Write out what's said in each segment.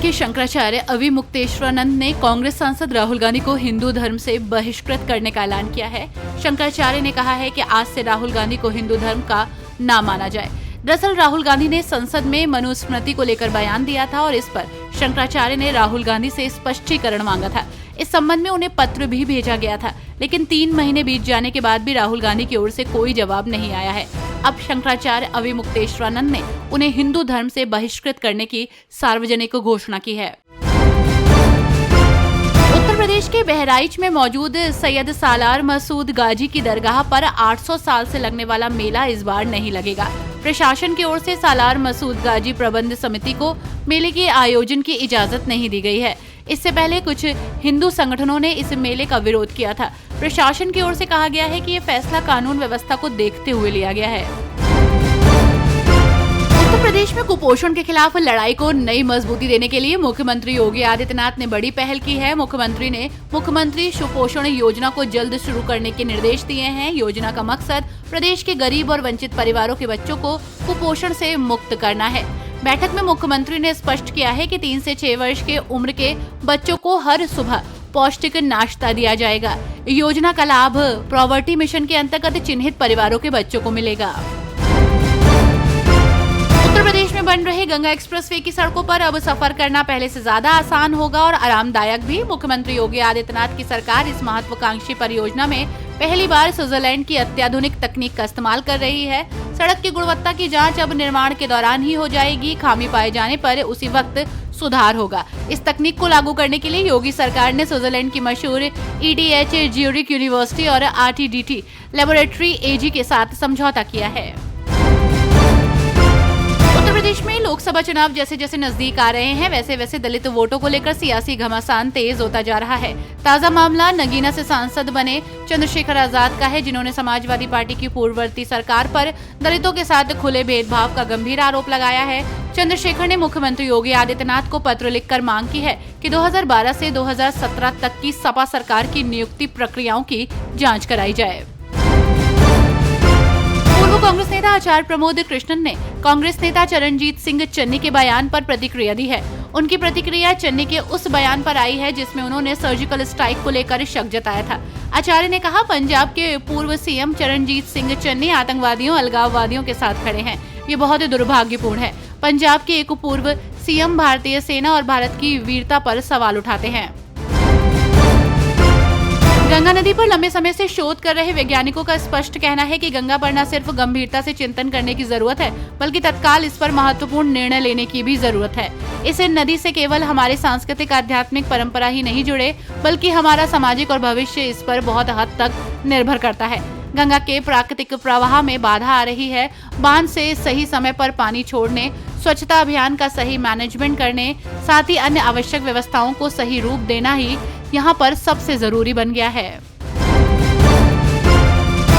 के शंकराचार्य अविमुक्तेश्वरानंद ने कांग्रेस सांसद राहुल गांधी को हिंदू धर्म से बहिष्कृत करने का ऐलान किया है। शंकराचार्य ने कहा है कि आज से राहुल गांधी को हिंदू धर्म का ना माना जाए। दरअसल राहुल गांधी ने संसद में मनुस्मृति को लेकर बयान दिया था और इस पर शंकराचार्य ने राहुल गांधी से स्पष्टीकरण मांगा था। इस संबंध में उन्हें पत्र भी भेजा गया था, लेकिन 3 महीने बीत जाने के बाद भी राहुल गांधी की ओर से कोई जवाब नहीं आया है। अब शंकराचार्य अविमुक्तेश्वरानंद ने उन्हें हिंदू धर्म से बहिष्कृत करने की सार्वजनिक घोषणा की है। उत्तर प्रदेश के बहराइच में मौजूद सैयद सालार मसूद गाजी की दरगाह पर 800 साल से लगने वाला मेला इस बार नहीं लगेगा। प्रशासन की ओर से सालार मसूद गाजी प्रबंध समिति को मेले के आयोजन की इजाजत नहीं दी गई है। इससे पहले कुछ हिंदू संगठनों ने इस मेले का विरोध किया था। प्रशासन की ओर से कहा गया है कि ये फैसला कानून व्यवस्था को देखते हुए लिया गया है। उत्तर प्रदेश में कुपोषण के खिलाफ लड़ाई को नई मजबूती देने के लिए मुख्यमंत्री योगी आदित्यनाथ ने बड़ी पहल की है। मुख्यमंत्री ने मुख्यमंत्री सुपोषण योजना को जल्द शुरू करने के निर्देश दिए हैं। योजना का मकसद प्रदेश के गरीब और वंचित परिवारों के बच्चों को कुपोषण से मुक्त करना है। बैठक में मुख्यमंत्री ने स्पष्ट किया है कि 3 से 6 वर्ष के उम्र के बच्चों को हर सुबह पौष्टिक नाश्ता दिया जाएगा। योजना का लाभ पॉवर्टी मिशन के अंतर्गत चिन्हित परिवारों के बच्चों को मिलेगा। उत्तर प्रदेश में बन रहे गंगा एक्सप्रेसवे की सड़कों पर अब सफर करना पहले से ज्यादा आसान होगा और आरामदायक भी। मुख्यमंत्री योगी आदित्यनाथ की सरकार इस महत्वाकांक्षी परियोजना में पहली बार स्विट्जरलैंड की अत्याधुनिक तकनीक का इस्तेमाल कर रही है। सड़क की गुणवत्ता की जांच अब निर्माण के दौरान ही हो जाएगी। खामी पाए जाने पर उसी वक्त सुधार होगा। इस तकनीक को लागू करने के लिए योगी सरकार ने स्विट्जरलैंड की मशहूर ETH ज्यूरिख यूनिवर्सिटी और RTDT लेबोरेटरी AG के साथ समझौता किया है। उत्तर प्रदेश में लोकसभा चुनाव जैसे जैसे नजदीक आ रहे हैं, वैसे वैसे दलित वोटों को लेकर सियासी घमासान तेज होता जा रहा है। ताजा मामला नगीना से सांसद बने चंद्रशेखर आजाद का है, जिन्होंने समाजवादी पार्टी की पूर्ववर्ती सरकार पर दलितों के साथ खुले भेदभाव का गंभीर आरोप लगाया है। चंद्रशेखर ने मुख्यमंत्री योगी आदित्यनाथ को पत्र लिखकर मांग की है कि 2012 से 2017 तक की सपा सरकार की नियुक्ति प्रक्रियाओं की जाँच कराई जाए। पूर्व कांग्रेस नेता आचार्य प्रमोद कृष्णन ने कांग्रेस नेता चरणजीत सिंह चन्नी के बयान पर प्रतिक्रिया दी है। उनकी प्रतिक्रिया चन्नी के उस बयान पर आई है जिसमें उन्होंने सर्जिकल स्ट्राइक को लेकर शक जताया था। आचार्य ने कहा, पंजाब के पूर्व CM चरणजीत सिंह चन्नी आतंकवादियों अलगाववादियों के साथ खड़े हैं। ये बहुत दुर्भाग्यपूर्ण है। पंजाब के एक पूर्व CM भारतीय सेना और भारत की वीरता पर सवाल उठाते हैं। गंगा नदी पर लंबे समय से शोध कर रहे वैज्ञानिकों का स्पष्ट कहना है कि गंगा पर न सिर्फ गंभीरता से चिंतन करने की जरूरत है, बल्कि तत्काल इस पर महत्वपूर्ण निर्णय लेने की भी जरूरत है। इस नदी से केवल हमारे सांस्कृतिक आध्यात्मिक परंपरा ही नहीं जुड़े, बल्कि हमारा सामाजिक और भविष्य इस पर बहुत हद तक निर्भर करता है। गंगा के प्राकृतिक प्रवाह में बाधा आ रही है। बांध से सही समय पर पानी छोड़ने, स्वच्छता अभियान का सही मैनेजमेंट करने, साथ ही अन्य आवश्यक व्यवस्थाओं को सही रूप देना ही यहाँ पर सबसे जरूरी बन गया है।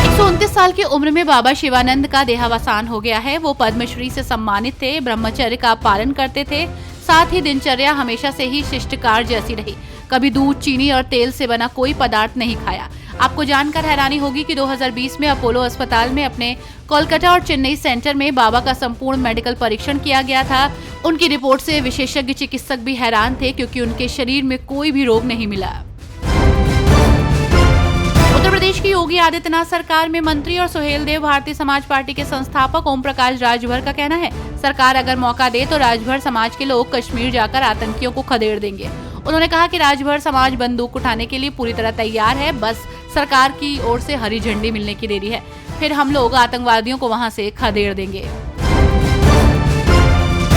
129 साल की उम्र में बाबा शिवानंद का देहावसान हो गया है। वो पद्मश्री से सम्मानित थे, ब्रह्मचर्य का पालन करते थे, साथ ही दिनचर्या हमेशा से ही शिष्टकार जैसी रही। कभी दूध, चीनी और तेल से बना कोई पदार्थ नहीं खाया। आपको जानकर हैरानी होगी कि 2020 में अपोलो अस्पताल में अपने कोलकाता और चेन्नई सेंटर में बाबा का संपूर्ण मेडिकल परीक्षण किया गया था। उनकी रिपोर्ट से विशेषज्ञ चिकित्सक भी हैरान थे, क्योंकि उनके शरीर में कोई भी रोग नहीं मिला। उत्तर प्रदेश की योगी आदित्यनाथ सरकार में मंत्री और सुहेलदेव भारतीय समाज पार्टी के संस्थापक ओम प्रकाश राजभर का कहना है, सरकार अगर मौका दे तो राजभर समाज के लोग कश्मीर जाकर आतंकियों को खदेड़ देंगे। उन्होंने कहा कि राजभर समाज बंदूक उठाने के लिए पूरी तरह तैयार है, बस सरकार की ओर से हरी झंडी मिलने की देरी है, फिर हम लोग आतंकवादियों को वहां से खदेड़ देंगे।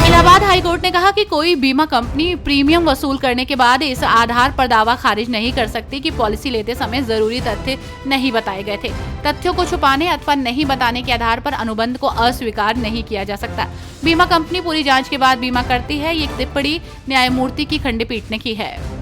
इलाहाबाद हाईकोर्ट ने कहा कि कोई बीमा कंपनी प्रीमियम वसूल करने के बाद इस आधार पर दावा खारिज नहीं कर सकती कि पॉलिसी लेते समय जरूरी तथ्य नहीं बताए गए थे। तथ्यों को छुपाने अथवा नहीं बताने के आधार पर अनुबंध को अस्वीकार नहीं किया जा सकता। बीमा कंपनी पूरी जांच के बाद बीमा करती है, ये टिप्पणी न्यायमूर्ति की खंडपीठ ने की है।